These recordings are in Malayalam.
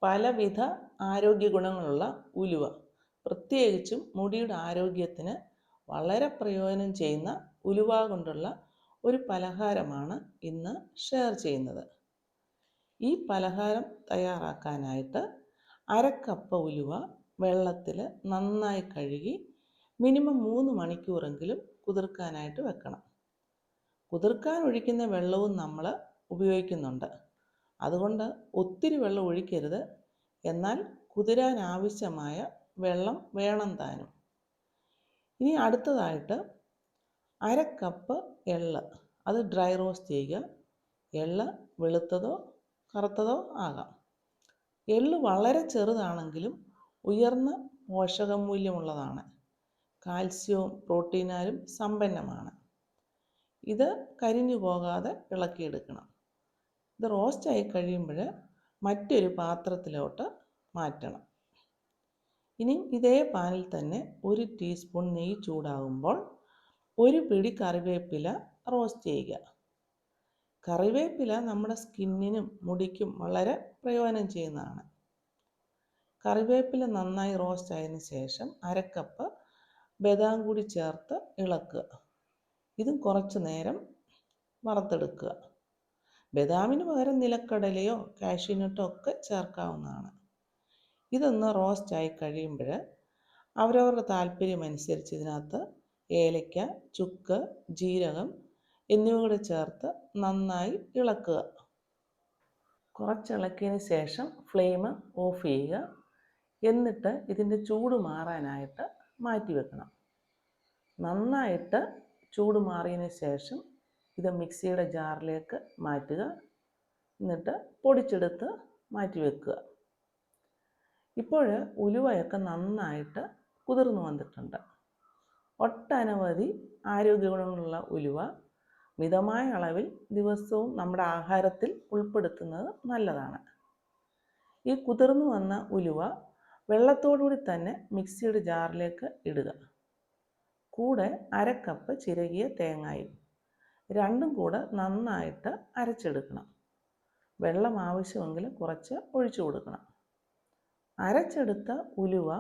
പലവിധ ആരോഗ്യ ഗുണങ്ങളുള്ള ഉലുവ, പ്രത്യേകിച്ചും മുടിയുടെ ആരോഗ്യത്തിന് വളരെ പ്രയോജനം ചെയ്യുന്ന ഉലുവ കൊണ്ടുള്ള ഒരു പലഹാരമാണ് ഇന്ന് ഷെയർ ചെയ്യുന്നത്. ഈ പലഹാരം തയ്യാറാക്കാനായിട്ട് 1/2 കപ്പ് ഉലുവ വെള്ളത്തിൽ നന്നായി കഴുകി മിനിമം 3 മണിക്കൂറെങ്കിലും കുതിർക്കാനായിട്ട് വെക്കണം. കുതിർക്കാൻ ഒഴിക്കുന്ന വെള്ളവും നമ്മൾ ഉപയോഗിക്കുന്നുണ്ട്. അതുകൊണ്ട് ഒത്തിരി വെള്ളം ഒഴിക്കരുത്, എന്നാൽ കുതിരാൻ ആവശ്യമായ വെള്ളം വേണം താനും. ഇനി അടുത്തതായിട്ട് 1/2 കപ്പ് എള്ള്, അത് ഡ്രൈ റോസ്റ്റ് ചെയ്യുക. എള്ള് വെളുത്തതോ കറുത്തതോ ആകാം. എള്ള് വളരെ ചെറുതാണെങ്കിലും ഉയർന്ന പോഷകമൂല്യമുള്ളതാണ്. കാൽസ്യവും പ്രോട്ടീനാലും സമ്പന്നമാണ്. ഇത് കരിഞ്ഞു പോകാതെ ഇളക്കിയെടുക്കണം. ഇത് റോസ്റ്റായി കഴിയുമ്പോൾ മറ്റൊരു പാത്രത്തിലോട്ട് മാറ്റണം. ഇനി ഇതേ പാനിൽ തന്നെ 1 ടീസ്പൂൺ നെയ്യ് ചൂടാകുമ്പോൾ 1 പിടി കറിവേപ്പില റോസ്റ്റ് ചെയ്യുക. കറിവേപ്പില നമ്മുടെ സ്കിന്നിനും മുടിക്കും വളരെ പ്രയോജനം ചെയ്യുന്നതാണ്. കറിവേപ്പില നന്നായി റോസ്റ്റ് ആയതിനു ശേഷം 1/2 കപ്പ് ബദാം കൂടി ചേർത്ത് ഇളക്കുക. ഇതും കുറച്ച് നേരം വറുത്തെടുക്കുക. ബദാമിന് പകരം നിലക്കടലയോ കാഷ്യൂനട്ടോ ഒക്കെ ചേർക്കാവുന്നതാണ്. ഇതൊന്ന് റോസ്റ്റായി കഴിയുമ്പോൾ അവരവരുടെ താല്പര്യമനുസരിച്ച് ഇതിനകത്ത് ഏലക്ക, ചുക്ക്, ജീരകം എന്നിവ കൂടെ ചേർത്ത് നന്നായി ഇളക്കുക. കുറച്ചിളക്കിയതിന് ശേഷം ഫ്ലെയിം ഓഫ് ചെയ്യുക. എന്നിട്ട് ഇതിൻ്റെ ചൂട് മാറാനായിട്ട് മാറ്റി വെക്കണം. നന്നായിട്ട് ചൂട് മാറിയതിന് ശേഷം ഇത് മിക്സിയുടെ ജാറിലേക്ക് മാറ്റുക. എന്നിട്ട് പൊടിച്ചെടുത്ത് മാറ്റി വെക്കുക. ഇപ്പോൾ ഉലുവയൊക്കെ നന്നായിട്ട് കുതിർന്നു വന്നിട്ടുണ്ട്. ഒട്ടനവധി ആരോഗ്യ ഗുണങ്ങളുള്ള ഉലുവ മിതമായ അളവിൽ ദിവസവും നമ്മുടെ ആഹാരത്തിൽ ഉൾപ്പെടുത്തുന്നത് നല്ലതാണ്. ഈ കുതിർന്നു വന്ന ഉലുവ വെള്ളത്തോടുകൂടി തന്നെ മിക്സിയുടെ ജാറിലേക്ക് ഇടുക. കൂടെ 1/2 കപ്പ് ചിരകിയ തേങ്ങയും, രണ്ടും കൂടെ നന്നായിട്ട് അരച്ചെടുക്കണം. വെള്ളം ആവശ്യമെങ്കിൽ കുറച്ച് ഒഴിച്ചു കൊടുക്കണം. അരച്ചെടുത്ത ഉലുവ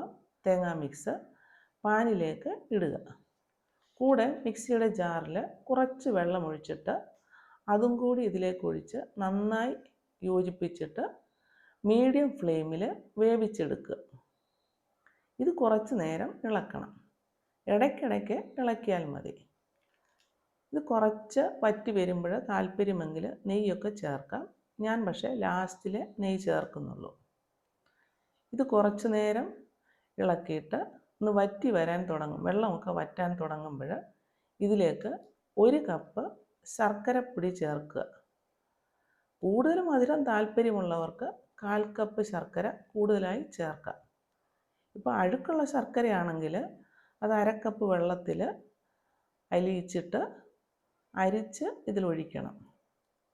തേങ്ങാ മിക്സ് പാനിലേക്ക് ഇടുക. കൂടെ മിക്സിയുടെ ജാറിൽ കുറച്ച് വെള്ളം ഒഴിച്ചിട്ട് അതും കൂടി ഇതിലേക്ക് ഒഴിച്ച് നന്നായി യോജിപ്പിച്ചിട്ട് മീഡിയം ഫ്ലെയിമിൽ വേവിച്ചെടുക്കുക. ഇത് കുറച്ച് നേരം ഇളക്കണം. ഇടയ്ക്കിടയ്ക്ക് ഇളക്കിയാൽ മതി. ഇത് കുറച്ച് വറ്റി വരുമ്പോൾ താല്പര്യമെങ്കിൽ നെയ്യൊക്കെ ചേർക്കാം. ഞാൻ പക്ഷേ ലാസ്റ്റിൽ നെയ്യ് ചേർക്കുന്നുള്ളൂ. ഇത് കുറച്ച് നേരം ഇളക്കിയിട്ട് ഒന്ന് വറ്റി വരാൻ തുടങ്ങും. വെള്ളമൊക്കെ വറ്റാൻ തുടങ്ങുമ്പോൾ ഇതിലേക്ക് 1 കപ്പ് ശർക്കരപ്പൊടി ചേർക്കുക. കൂടുതൽ മധുരം താല്പര്യമുള്ളവർക്ക് 1/4 കപ്പ് ശർക്കര കൂടുതലായി ചേർക്കാം. ഇപ്പോൾ അഴുക്കുള്ള ശർക്കരയാണെങ്കിൽ അത് 1/2 കപ്പ് വെള്ളത്തിൽ അലിയിച്ചിട്ട് അരിച്ച് ഇതിലൊഴിക്കണം.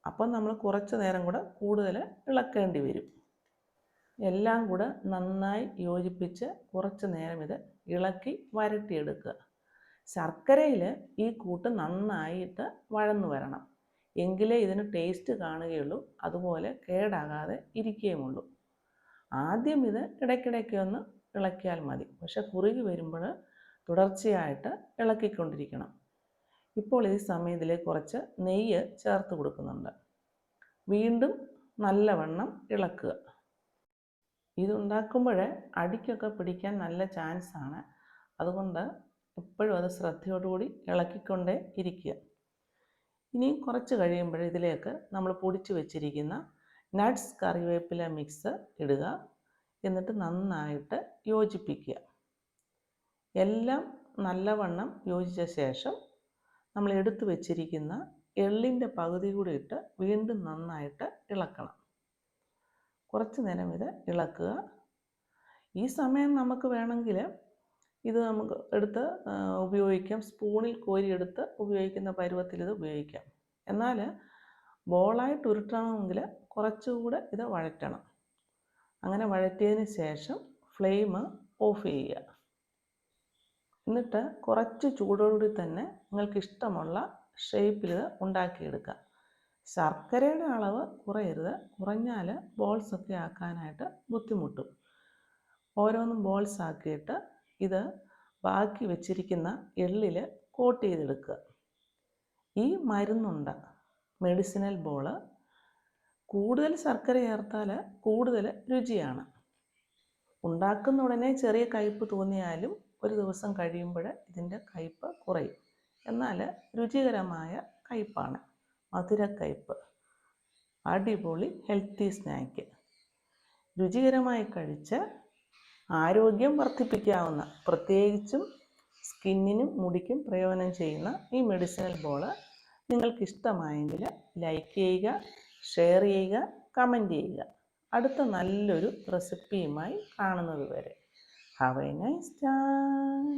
അപ്പം നമ്മൾ കുറച്ച് നേരം കൂടെ കൂടുതൽ ഇളക്കേണ്ടി വരും. എല്ലാം കൂടെ നന്നായി യോജിപ്പിച്ച് കുറച്ച് നേരം ഇത് ഇളക്കി വരട്ടിയെടുക്കുക. ശർക്കരയിൽ ഈ കൂട്ട് നന്നായിട്ട് വഴന്നു വരണം. എങ്കിലേ ഇതിന് ടേസ്റ്റ് കാണുകയുള്ളൂ, അതുപോലെ കേടാകാതെ ഇരിക്കുകയുമുള്ളൂ. ആദ്യം ഇത് ഇടയ്ക്കിടയ്ക്ക് ഒന്ന് ഇളക്കിയാൽ മതി. പക്ഷെ കുറുകി വരുമ്പോൾ തുടർച്ചയായിട്ട് ഇളക്കിക്കൊണ്ടിരിക്കണം. ഇപ്പോൾ ഈ സമയത്തിൽ കുറച്ച് നെയ്യ് ചേർത്ത് കൊടുക്കുന്നുണ്ട്. വീണ്ടും നല്ലവണ്ണം ഇളക്കുക. ഇതുണ്ടാക്കുമ്പോൾ അടിക്കൊക്കെ പിടിക്കാൻ നല്ല ചാൻസാണ്. അതുകൊണ്ട് എപ്പോഴും അത് ശ്രദ്ധയോടുകൂടി ഇളക്കിക്കൊണ്ടേ ഇരിക്കുക. ഇനി കുറച്ച് കഴിയുമ്പോൾ ഇതിലേക്ക് നമ്മൾ പൊടിച്ചു വെച്ചിരിക്കുന്ന നട്ട്സ് കറിവേപ്പില മിക്സ് ഇടുക. എന്നിട്ട് നന്നായിട്ട് യോജിപ്പിക്കുക. എല്ലാം നല്ലവണ്ണം യോജിച്ച ശേഷം നമ്മൾ എടുത്തു വെച്ചിരിക്കുന്ന എള്ളിൻ്റെ പകുതി കൂടി ഇട്ട് വീണ്ടും നന്നായിട്ട് ഇളക്കണം. കുറച്ച് നേരം ഇത് ഇളക്കുക. ഈ സമയം നമുക്ക് വേണമെങ്കിൽ ഇത് നമുക്ക് എടുത്ത് ഉപയോഗിക്കാം. സ്പൂണിൽ കോരിയെടുത്ത് ഉപയോഗിക്കുന്ന പരുവത്തിൽ ഇത് ഉപയോഗിക്കാം. എന്നാൽ ബോളായിട്ട് ഉരുട്ടണമെങ്കിൽ കുറച്ചുകൂടെ ഇത് വഴറ്റണം. അങ്ങനെ വഴറ്റിയതിന് ശേഷം ഫ്ലെയിം ഓഫ് ചെയ്യുക. എന്നിട്ട് കുറച്ച് ചൂടോടുകൂടി തന്നെ നിങ്ങൾക്ക് ഇഷ്ടമുള്ള ഷേപ്പിൽ ഇത് ഉണ്ടാക്കിയെടുക്കുക. ശർക്കരയുടെ അളവ് കുറയരുത്, കുറഞ്ഞാൽ ബോൾസൊക്കെ ആക്കാനായിട്ട് ബുദ്ധിമുട്ടും. ഓരോന്നും ബോൾസ് ആക്കിയിട്ട് ഇത് ബാക്കി വെച്ചിരിക്കുന്ന എള്ളിൽ കോട്ട് ചെയ്തെടുക്കുക. ഈ മരുന്നുണ്ട മെഡിസിനൽ ബോൾ കൂടുതൽ ശർക്കര ചേർത്താൽ കൂടുതൽ രുചിയാണ്. ഉണ്ടാക്കുന്ന ഉടനെ ചെറിയ കയ്പ്പ് തോന്നിയാലും ഒരു ദിവസം കഴിയുമ്പോൾ ഇതിൻ്റെ കയ്പ്പ് കുറയും. എന്നാൽ രുചികരമായ കയ്പ്പാണ്, മധുരക്കയ്പ്പ്. അടിപൊളി ഹെൽത്തി സ്നാക്ക്. രുചികരമായി കഴിച്ച് ആരോഗ്യം വർദ്ധിപ്പിക്കാവുന്ന, പ്രത്യേകിച്ചും സ്കിന്നിനും മുടിക്കും പ്രയോജനം ചെയ്യുന്ന ഈ മെഡിസിനൽ ബോൾ നിങ്ങൾക്കിഷ്ടമായെങ്കിൽ ലൈക്ക് ചെയ്യുക, ഷെയർ ചെയ്യുക, കമൻറ്റ് ചെയ്യുക. അടുത്ത നല്ലൊരു റെസിപ്പിയുമായി കാണുന്നത് വരെ ഹാവ് എ നൈസ് ടൈം.